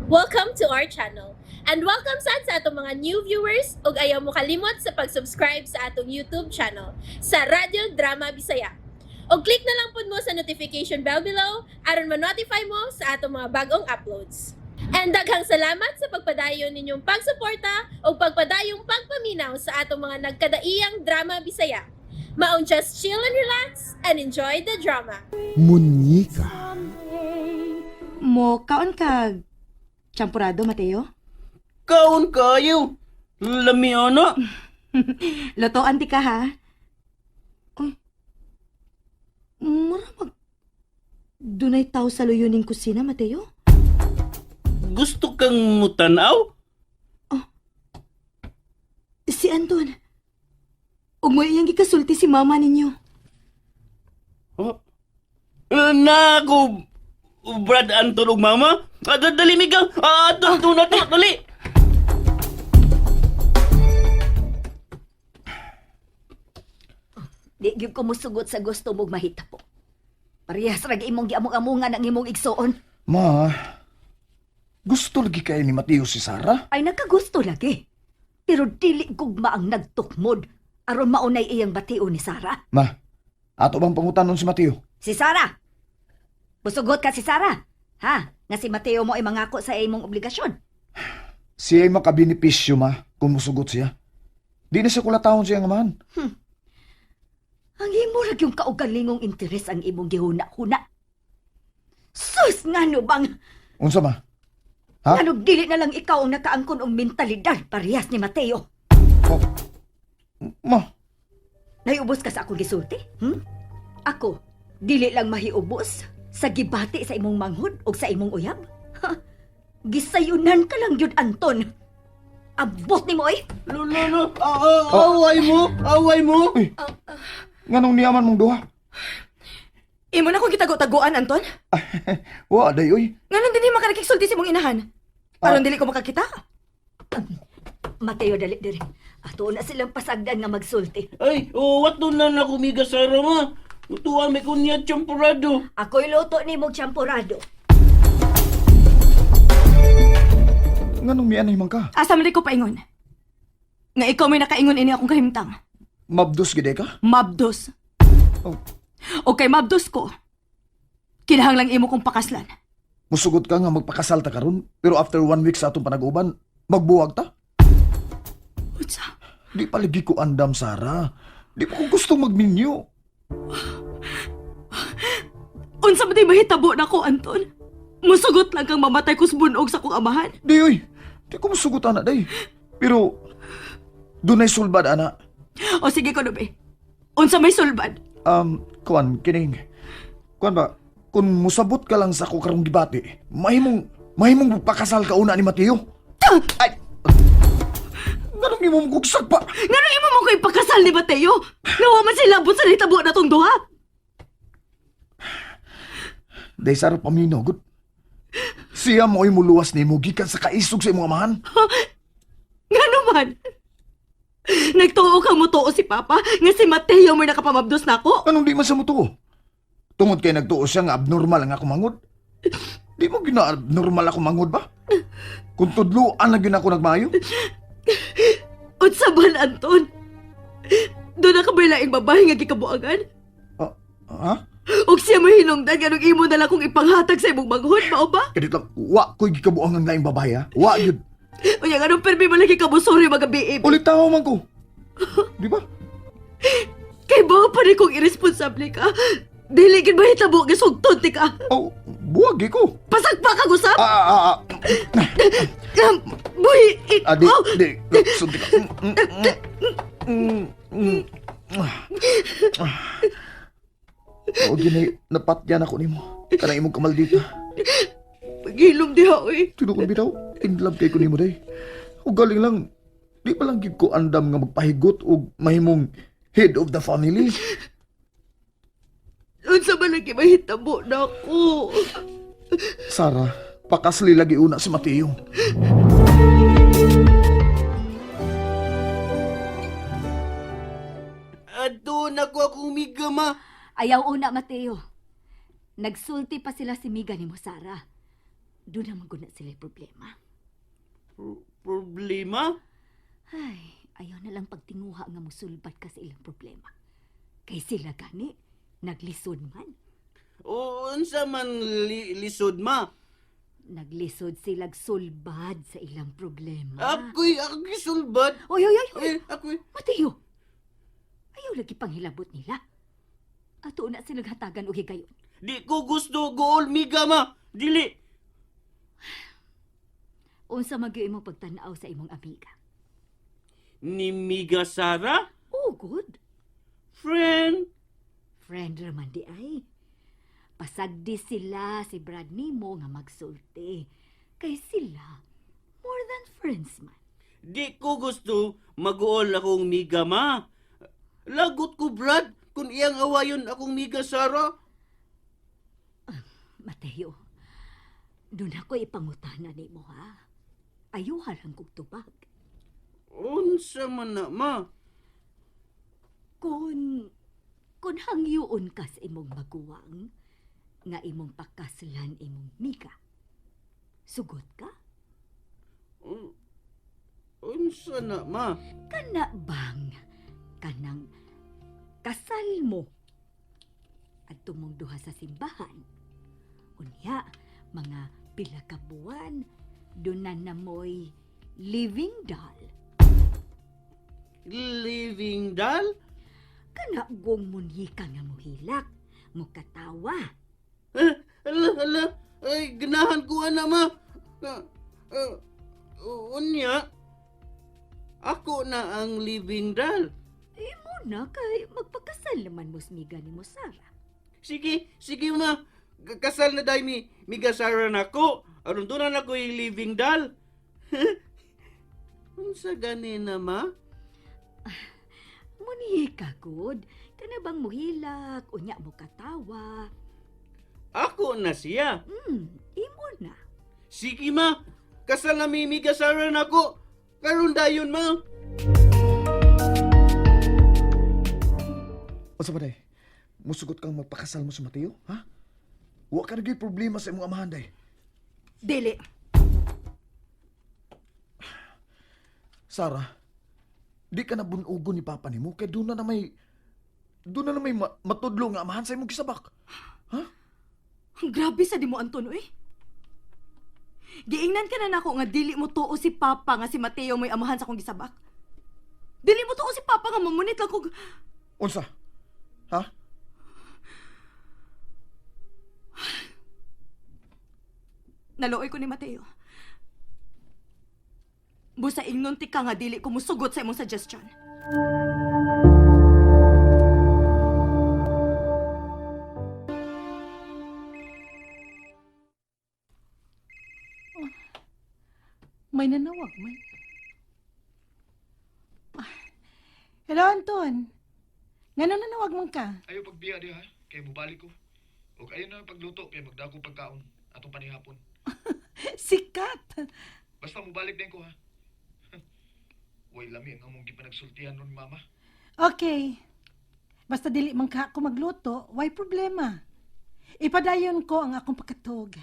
Welcome to our channel. And welcome sa atong mga new viewers ug ayaw mo kalimot sa pag-subscribe sa atong YouTube channel sa Radio Drama Bisaya. O click na lang pud mo sa notification bell below aron ma-notify mo sa atong mga bagong uploads. And daghang salamat sa pagpadayon ninyong pagsuporta o pagpadayong pagpaminaw sa atong mga nagkadaiyang Drama Bisaya. Maong just chill and relax and enjoy the drama. Munyika. Mo kaon kag champurado, Mateo? Kaon kayo. Lami ano? Lotoan ti ka, ha? Uy. Mura dunay tao sa luyo ning kusina, Mateo? Gusto kang mutanaw? Si Anton. Ug mo iyang gikasulti si mama ninyo. Oh. Na ako, Brad Anton ug mama? Dali migang. Ito na to, dali. Di gyud ko musugot sa gusto mong mahitabo. Parehas ra imong giamong-amungan ang imong igsoon. Ma, gusto lagi kayo ni Mateo si Sarah? Ay nagkagusto lagi. Pero dili gugma ang nagtukmod aron maunay iyang batio ni Sarah. Ma, ato bang pangutanon si Mateo? Si Sarah. Musugot ka si Sarah. Ha? Nga si Mateo mo ay mangako sa imong obligasyon. Siya ay makabinipisyo, ma, kung musugot siya. Di na siya kulatahon siya nga man. Ang imo ra yung kaugalingong interes ang imong gihuna-huna. Sus nga no bang? Unsa ma? Ha? Ano dili na lang ikaw ang nakaangkon og mentalidad parehas ni Mateo. Oh. Ma, Naiubos ka sa akong gisulti? Ako, dili lang mahiubos sa gibati sa imong manghod o sa imong uyab? Ha? Gisayunan ka lang yun, Anton. Abot ni mo, eh. Lolo, away mo, away mo. uy, nganong niyaman mong duha? Imo na ko gitago-taguan, Anton? Wa, day, uy. Nganon din yung makarikigsulti si mong inahan. Aron dili ko makakita. Mateo, dali, dali. Ato na silang pasagdan nga magsulti. Ay, what do na nakumiga sa rama? Tutuan may kunya champurado. Ako'y luto ni mong champurado. Nganong mianay man ka? Asa man di ko paingon. Nga ikaw may nakaingon ini akong kahimtang. Mabdos gide ka? Mabdos. Oh. O kay mabdos ko, kinahanglang imo kong pakaslan. Musugot ka nga magpakasal ta karon, pero after 1 week sa atong panag-uban, magbuwag ta? Utsa, Di palagi ko andam, Sarah. Di pa ko gusto magminyo. unsa man di mahitabo na ko, Anton? Musugot lang kang mamatay ko sa bunog sa kong amahan. Di, uy. Di ko musugot, anak, day. Pero, dunay sulbad, anak. O sige ko, Nobe. Unsa may sulbad? Kuan, kining. Kuan ba, kung musabot ka lang sa ako karong gibati, mahimong pakasal ka una ni Mateo. Ay! Ganun ni mo magkugsak pa. Nga imo mo ko ipakasal ni Mateo? Nawa man sila abot sa hitabo na tong duha. Day, Sarah, paminaw, good. Siya mo'y muluwas ni mo, gikan sa kaisog sa imong amahan. Nga naman. Nagtuo kang mutuo si Papa nga si Mateo may nakapamabdos na ako. Anong di man sa mutuo? Tungod kay nagtuo siya nga abnormal ang ako mangod. Di mo gina-abnormal ako mangod ba? Kung tudluan na gina ako nagmayo. Unsa man, Anton? Doon na kabailaing babae nga gikabuagan. Ha? Ug siya mahinungdan nga nung imo na lang kong ipanghatag sa imong manghod, mao ba? Kadit lang, wa ko'y gikabuang ang laing babae, ha? Wa, yun. Unya nga nung permi malaki ka mo, sorry mga biib. Ulit tao man ko. Di ba? Kay ba pa rin kong irresponsable ka? Dili gid mahitabo nga sugtod ti ka. Oh, buwag ko. Pasagpa ka gusap. Boy, Di, ikaw. sunti ka. O, ginay, napatyan ako ni mo. Kanang imong kamaldita. Paghilom diha, oy. Tinukon bitaw, in love kay ko ni mo, day. O galing lang, di pa lang gid ko andam nga magpahigot o mahimong head of the family. Unsa man lagi mahitabo na ako. Sarah, pakasli lagi una si Mateo. Ato na ko akong migama. Ayaw una, Mateo. Nagsulti pa sila si Miga ni mo, Sarah. doon naman ko na sila problema. Problema? Ay, ayaw na lang pagtinguha nga musulbat ka sa ilang problema. Kay sila gani, naglisod man. O unsa man lisod ma? Naglisod silag sulbad sa ilang problema. Ako'y sulbad. Oy, oy, oy, oy! Ako'y... Mateo! Ayaw lagi panghilabot nila. Ato na silang hatagan o higayon. Di ko gusto gool miga ma. Dili. Unsa magyo imong pagtanaw sa imong amiga? Ni Miga Sara? Oh, good. Friend. Friend raman di ay. Pasagdi sila si Brad nimo nga magsulti. Kay sila, more than friends man. Di ko gusto mag-uol akong Miga ma. Lagot ko Brad kung iyang awayon akong Miga Sara. Mateo, doon ako ipangutana nimo ha. Ayuha lang kong tubag. Unsa man na ma? Kung hangyoon ka sa imong maguwang, nga imong pakaslan imong miga, sugot ka? Unsa na ma? Kana bang kanang kasal mo at tumong duha sa simbahan? Unya, mga pila ka buwan, dunan na mo'y living doll. Living doll? Kana gong munhi ka nga muhilak, mukatawa. Ala, ay, ganahan ko ana ma. Unya, ako na ang living doll. Imo na kay magpakasal naman mo smiga ni mo Sara. Sige ma. Kasal na day Miga Sara na ko. Aron doon na ko yung living doll. Unsa gani na ma? Munhi ka good, kana bang muhilak, unya mo katawa. Ako na siya. Imo na. Sige ma. Kasal na Miga Sara na ko. Karon dayon ma. Unsa ba day? Musugot kang magpakasal mo sa Mateo, ha? Wa ka nagay problema sa imong amahan day. Dili. Sara, di ka na bunugon ni Papa nimo kay doon na may matudlo nga amahan sa imong gisabak. Ha? Ang grabe sa di mo, Anton, eh. Giingnan ka na nako nga dili mo tuo si Papa nga si Mateo mo'y amahan sa akong gisabak. Dili mo tuo si Papa nga mamunit lang kog... Unsa? Ha? Naluoy ko ni Mateo. Busa ingnon ti ka nga dili ko musugot sa imong suggestion. May nanawag man. Hello, Anton. Nga nanawag man ka? Ayaw pagbiya di ha, kay mubalik ko. O ayaw na pagluto, kay magdako pagkaon, atong panihapon. Sikat. Basta mubalik din ko ha. Way lami ang among gipanagsultihan nun, mama. Okay. Basta dili man ka ako magluto, why problema? Ipadayon ko ang akong pagkatog.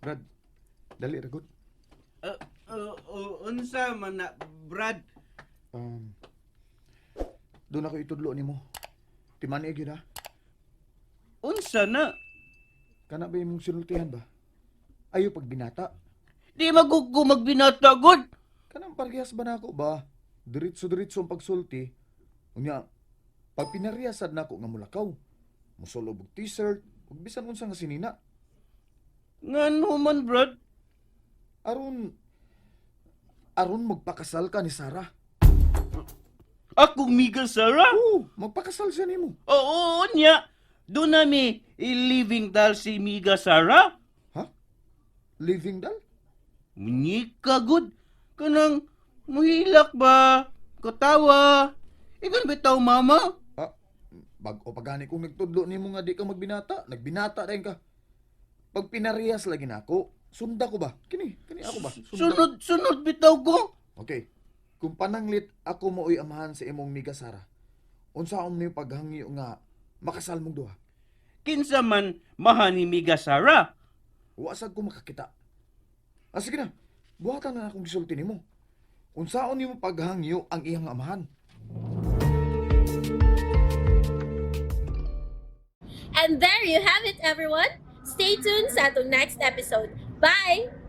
Brad, dali ragot. Unsa man na Brad? Doon ako itudlo nimo. Timani gyud ha. Unsa na? Kana ba imong sinultihan ba? Ayo pag binata. Di magugo magbinata god. Kanang parehas ba nako ba? Diretso-diretso ang pagsulti. Unya, pag pinariyasad nako nga mulakaw, musulob og t-shirt, ug bisan unsa nga sinina. Ngano man Brad? Aron magpakasal ka ni Sarah. Ako Miga Sara? Oo, magpakasal siya nimo. Oo niya. Doon nami living doll si Miga Sara. Ha? Living doll? Munyika good. Kanang muhilak ba? Katawa. Ikan bitaw mama. Bag-o pagani kung nagtudlo nimo nga di ka magbinata, nagbinata rin ka. Pag pinariyas lagi nako, sunda ko ba? Kini ako ba? Sunda. Sunod bitaw ko. Okay. Kung pananglit ako mooy amahan sa imong Miga Sara, unsaon mo yung paghangyo nga makasal mong duha. Kinsa man mahanimiga Sara. Wasag ko makakita. Sige na, buhatan na akong gisulti nimo. Unsaon nimo paghangyo ang iyang amahan? And there you have it, everyone. Stay tuned sa atong next episode. Bye!